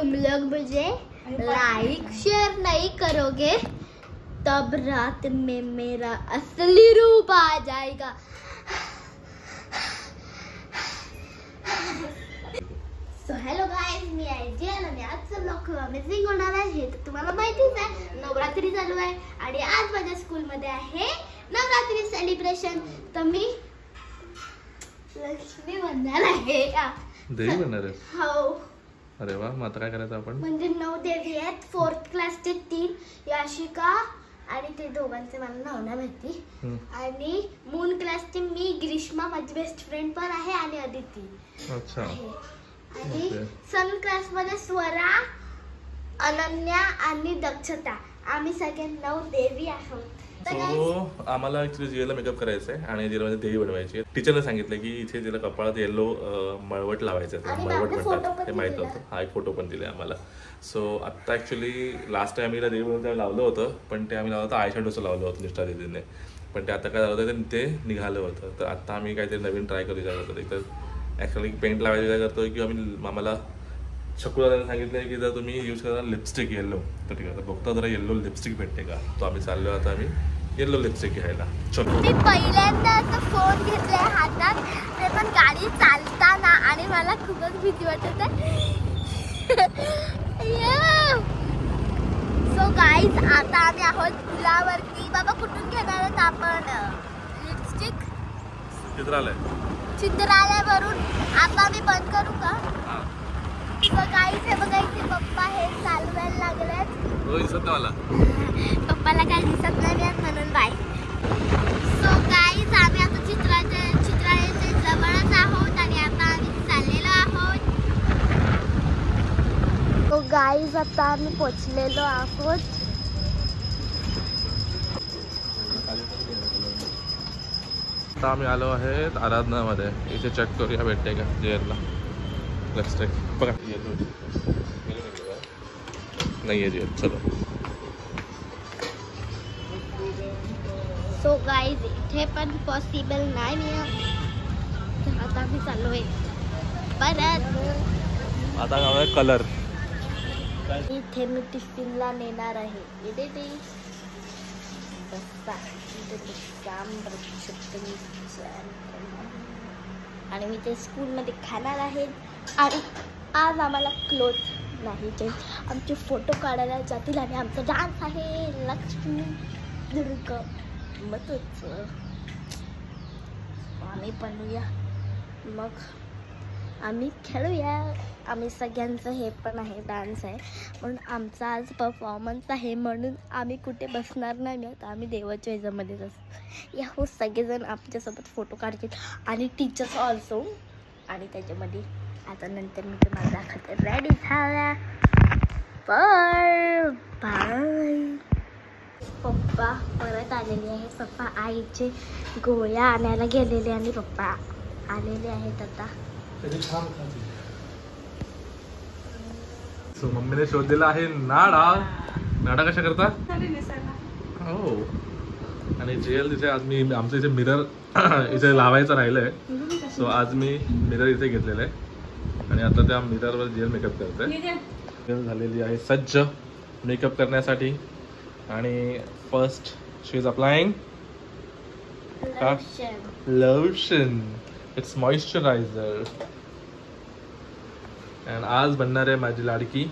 तुम लोग मुझे लाइक शेयर नहीं करोगे तब रात में मेरा असली रूप आ जाएगा। सो हेलो गाइस, मी आयजियल आणि आजचं ब्लॉग खूप अमेझिंग होणार आहे हे तर तुम्हाला माहितीच आहे। नवरात्री चालू आहे आणि आज माझ्या स्कूल मध्ये आहे नवरात्री सेलिब्रेशन। तर मी लक्ष्मी बनणार आहे। देवी बनणार आहे? हो। अरे वा, मग आता काय करायचं आपण? म्हणजे 9 देवी आहेत, 4th क्लासचे 3 याशिका आणि ते दोघांचे मला नाव नाही माहिती। आणि मून क्लासचे मी, ग्रीष्मा माझी बेस्ट फ्रेंड पण आहे आणि अदिती। अच्छा। आणि सन क्लास मध्ये स्वरा, अनन्या आणि दक्षता, आम्ही सगळे 9 देवी आहोत। सो आम्हाला ऍक्च्युली जिला मेकअप करायचा आहे आणि जिला देवी बनवायची आहे। टीचरने सांगितलं की इथे तिला कपाळात येलो मळवट लावायचं आहे, मळवट म्हणतात ते माहित होतं। हा एक फोटो पण दिले आम्हाला। सो आता ऍक्च्युली लास्ट टाइम आम्ही देवी बनवून लावलं होतं, पण ते आम्ही लावलं होतं आय शॅडोचं लावलं होतं निष्ठा दीदीने, पण ते आता काय झालं होतं ते निघालं होतं। तर आता आम्ही काहीतरी नवीन ट्राय करू विचार करतो। एक तर ऍक्च्युली पेंट लावायचा विचार करतोय की आम्ही आम्हाला शकुला सांगितलंय की जर तुम्ही यूज करा लिपस्टिक येल्लो, तर ठीक आहे, तर बघता जरा येल्लो लिपस्टिक भेटते का। तो आम्ही चाललो आता आम्ही येल्लो लिपस्टिक घ्यायला। चलो। मी पहिल्यांदा असं फोन घेतलाय हातात, ते पण गाडी चालताना, आणि मला खूपच भीती वाटत आहे। सो गाईज, आता आम्ही आहोत पुलावरती। बाबा कुठून घेणार आहोत आपण लिपस्टिक? चित्रालयावरून। आता मी बंद करू का? सो गाईज, हे बघा इथे पप्पा हे चालवायला लागलेत। दिसत नाही मला, पप्पाला काही दिसत नाही म्हणून बाय। सो गाईज, आम्ही आता चित्रालयाच्या जवळच आहोत आणि आता आम्ही चाललेलो आहोत। सो गाईज, आता आम्ही पोचलेलो आहोत। आता आम्ही आलो आहेत आराधनामध्ये। इथे चेक करूया भेटते का जेलला लिपस्टिक। बघा येलो नाही आहे जेल। चलो। सो गाईज, इथे पण पॉसिबल नाही मिळत, आता आम्ही चाललोय परत। आता गाव कलर। इथे मी टिफिनला नेणार आहे इथे ते आणि मी ते स्कूलमध्ये खाणार आहे। आणि आज आम्हाला क्लोथ नाही ते आमचे फोटो काढायला जातील आणि आमचा डान्स आहे लक्ष्मी दुर्ग मतच। आम्ही बनूया, मग आम्ही खेळूया। आम्ही सगळ्यांचं हे पण आहे, डान्स आहे, म्हणून आमचा आज परफॉर्मन्स आहे, म्हणून आम्ही कुठे बसणार नाही आहोत, आम्ही देवाच्या ह्याच्यामध्येच असतो। या हो, सगळेजण आमच्यासोबत फोटो काढतील आणि टीचर्स ऑल्सो। आणि त्याच्यामध्ये आता नंतर मी तुम्हाला दाखवते। रेडी झाला बाय बाय। पप्पा परत आलेले आहे। पप्पा आईचे गोळ्या आणायला गेलेले आणि पप्पा आलेले आहेत आता। सो मम्मीने शोधलेला आहे नाडा। नाडा कशा करतात? हो। आणि जेल तिथे आज मी आमचं इथे मिरर इथे लावायचं राहिलंय। सो आज मी मिरर इथे घेतलेलं आहे आणि आता त्या मिररवर जेल मेकअप करते। जेल झालेली आहे सज्ज मेकअप करण्यासाठी। आणि first she is applying lotion, it's moisturiser. आणि आज बनणार आहे माझी लाडकी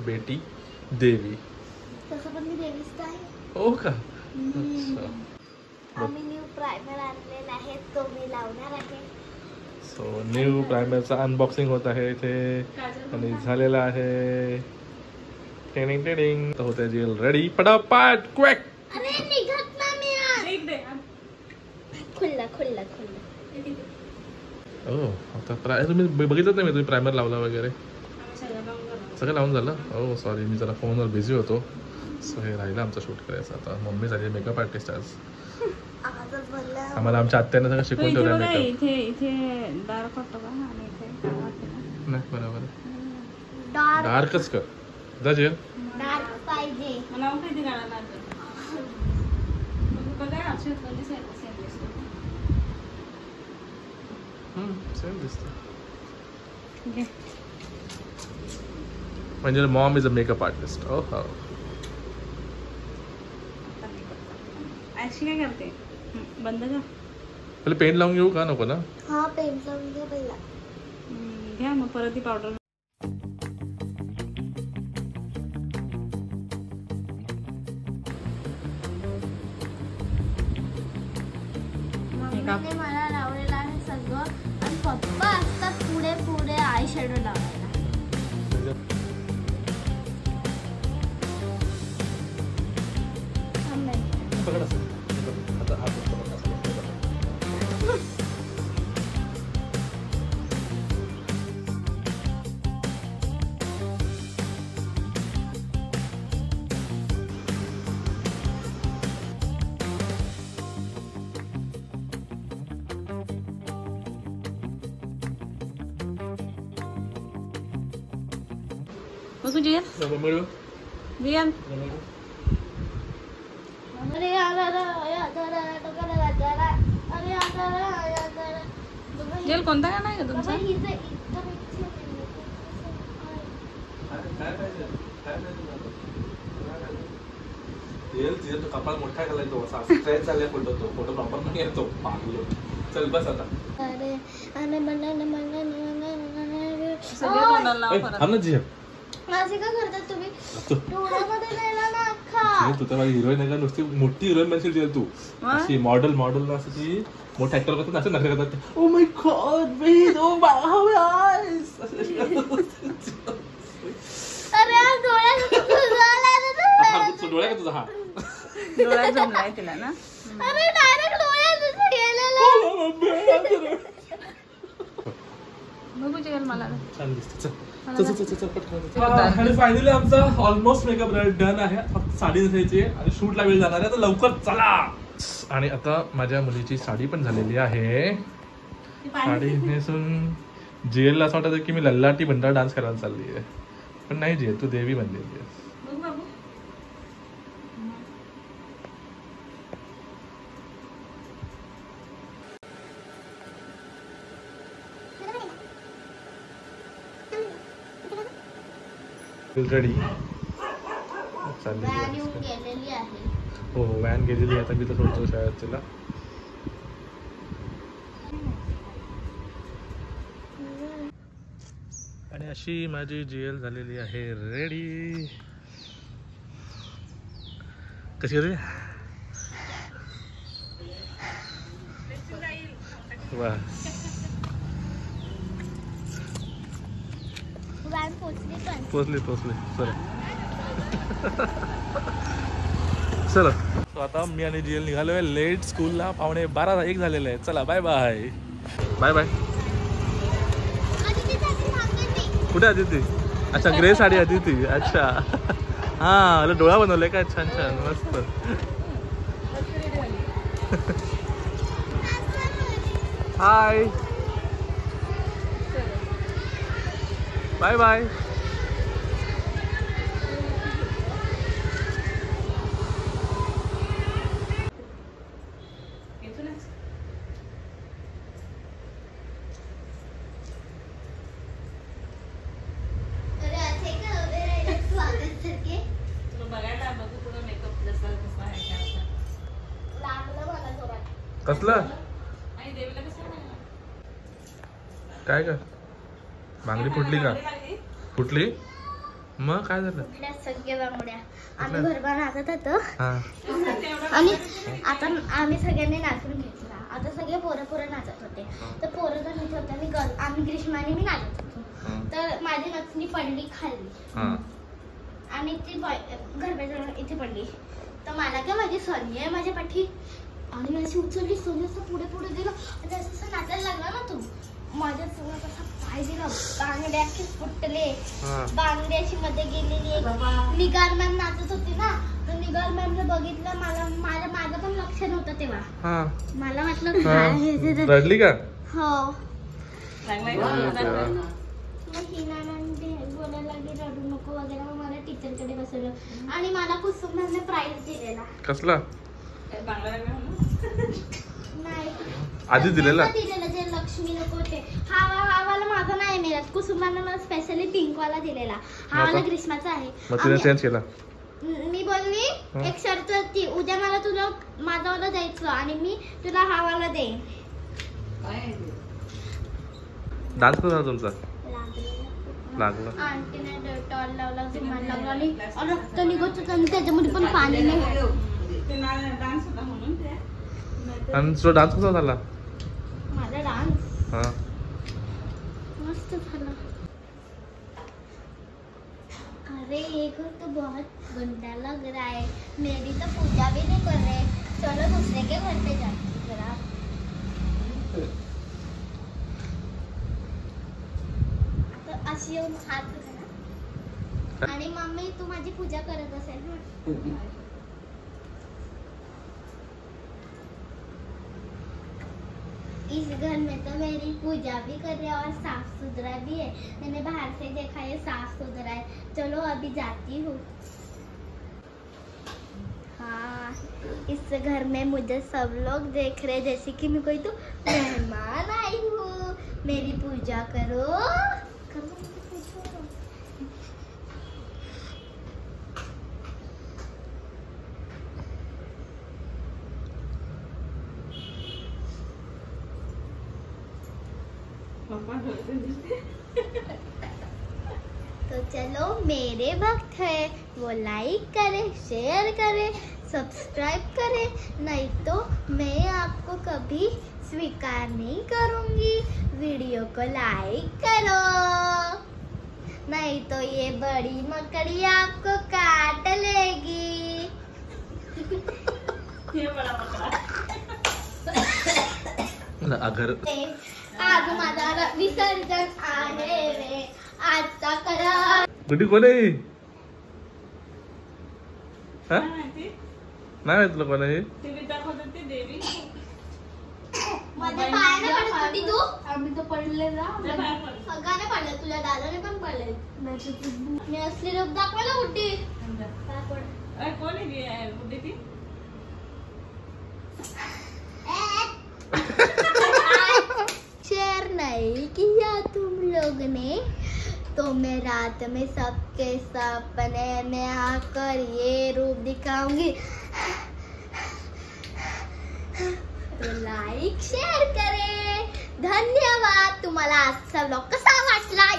बेटी देवी। तसं पण मी देवीच आहे। हो का? आम्ही न्यू प्रायमर आणलेला आहे, तो मी लावणार आहे। सो न्यू प्रायमरचा अनबॉक्सिंग होत आहे इथे आणि झालेला आहे। टेनिंग टेनिंग तर होते जेल रेडी। पटापट क्विक। अरे निघत ना मी खुल्ला खुल्ला खुल्ला। ओ आता तुम्ही बघितलं नाही तुम्ही प्रायमर लावला वगैरे? सगळं लावून झालं? हो सॉरी, मी जरा फोनवर बिझी होतो। सो हे राहिलं आमचं शूट करायचं। आता मम्मी झाली मेकअप आर्टिस्ट आज। आम्हाला आमच्या आत्याने सगळं शिकवून ठेवलं मेकअप। नाही बरोबर, डार्कच कर जा जेल। डार्क पाहिजे मला माहिती काढायला सेम दिसतं। म्हणजे mom is a makeup artist. ओ हो. अशी काय करते बंद का पहिले पेंट लावून घेऊ का नको ना. हा पेंट लावून घे पहिला. घ्या मग परत ती पावडर. मम्मीने मला लावलेलं आहे सगळं आणि पप्पा असतात पुढे पुढे आय शॅडो लावायला. बघू जियन जियन जेल कोणता गाणं आहे का तुमचा. कपाळ मोठा घालायचो स्ट्रेच झाले फोटो तो फोटो प्रॉपर नाही येतो. चल बस आता. माझे का करतात तुम्ही डोळ्यामध्ये नेला ना अख्खा. तू तर माझी हिरोईन आहे का नुसती मोठी हिरोईन बनशील तू. अशी मॉडेल ना असं ती मोठे ऍक्टर करतात असं नखरे करतात. Oh my god wait oh how eyes. अरे डोळ्यात डोळ्या का तुझा हा डोळ्यात जमलाय तिला ना. अरे डायरेक्ट डोळ्यात गेलेला. बघू जियन मला छान दिसते. आणि फायनली आमचा ऑलमोस्ट मेकअप डन आहे. फक्त साडी नेसायची आहे आणि शूटला वेळ जाणार आहे तर लवकर चला. आणि आता माझ्या मुलीची साडी पण झालेली आहे. साडी नेसून जेलला असं वाटतं की मी लल्लाटी बंडा डान्स करायला चालली आहे पण नाही जे तू देवी बनलेली आहे. रेडी चाललेली आहे. हो हो व्हॅन गेलेली आता मी तर सोडतो शाळेत तिला. आणि अशी माझी जेल झालेली आहे रेडी. कशी रे बस पोचली चला. सो आता मी आणि जीएल निघालोय लेट स्कूलला. 12:45 झालेले आहे. चला बाय बाय बाय बाय. कुठे अदिती. अच्छा ग्रे साडी अदिती. अच्छा हा डोळा बनवलाय का. छान छान मस्त. Hi bye bye. कसलं काय का बांगडी फुटली का. फुटली मग काय झालं. सगळे बांगड्या आम्ही घरभर नाचत होतो आणि आता आम्ही सगळ्यांनी नाचून घेतला. आता सगळे पोरं नाचत होते तर पोरं जर नाचत होते आम्ही ग्रीष्माने मी नाचत होतो तर माझी नचणी पडली खाली आणि ती घरभर इथे पडली तर मला काय माझी सोनी आहे माझ्या पाठी आणि मी अशी उचलली. सोनी असं पुढे पुढे गेलो आणि असं नाचायला लागला ना तू माझ्या सोन्यात असा पाय दिला. बांगड्या अशी फुटले. बांगडी अशी मध्ये गेलेली. निगार मॅम नाचत होती ना तर निगार मॅमने बघितलं मला. माझं पण लक्ष नव्हतं तेव्हा. मला वाटलं रडली का. हो हिना मॅम बोलायला लागली रडू नको वगैरे. मग मला टीचरकडे बसवलं आणि मला कुसुम मॅमने प्राइज दिलेला. कसला नाही आधी दिलेला दिलेला जे लक्ष्मी नको ते हा वाला माझा नाही मिळत. कुसुमानं मला स्पेशली पिंक वाला दिलेला. हा वाला ग्रीष्माचा आहे. मग तिने चेंज केला. मी बोलली एक शर्त होती, उद्या मला तुला माझा वाला द्यायचं आणि मी तुला हा वाला देईन. डान्स कसा तुमचा लागला? आंटीने डेटॉल लावला, झुमाल लावला आणि रक्त निघत होतं आणि त्याच्यामध्ये पण पाणी नाही. आणि तुझा डान्स कसा झाला? माझा डान्स हा मस्त झाला. अरे ये घर तो बहुत गंदा लग रहा है. मेरी तो पूजा भी नहीं कर रहे. चलो दूसरे के घर पे जाते जरा. तर अशी येऊन हात धरा आणि मम्मी तू माझी पूजा करत असेल ना. इस घर में तो मेरी पूजा भी कर रहे हैं और साफ सुथरा भी है. मैंने बाहर से देखा है साफ सुथरा है. चलो अभी जाती हूँ. हाँ इस घर में मुझे सब लोग देख रहे जैसे कि मैं कोई तो मेहमान आई हूँ. मेरी पूजा करो. तो चलो मेरे भक्त है वो लाइक करे, शेयर करे, सब्सक्राइब करे. नहीं तो मैं आपको कभी स्वीकार नहीं करूंगी. वीडियो को लाइक करो, नहीं तो ये बड़ी मकड़ी आपको काट लेगी. ये बड़ा मकड़ा. अगर आज माझा विसर्जन आहे रे. आजचा करा गुड्डी कोण आहे? माहिती नाही माहित तुला कोण आहे? टीव्ही दाखवत होती देवी. माझ्या पायाने पडत होती तू. आम्ही तर पडलेला. सगळ्याने पडलं, तुझ्या दादाने पण पडले. मी असली रूप दाखवायला कुठे कोण आहे बुद्धी ती? शेयर नहीं किया तुम लोग ने तो मैं रात में सबके सपने में आकर ये रूप दिखाऊंगी. तो लाइक शेअर करे. धन्यवाद. तुम्हाला आजचा व्लॉग कसा वाटला?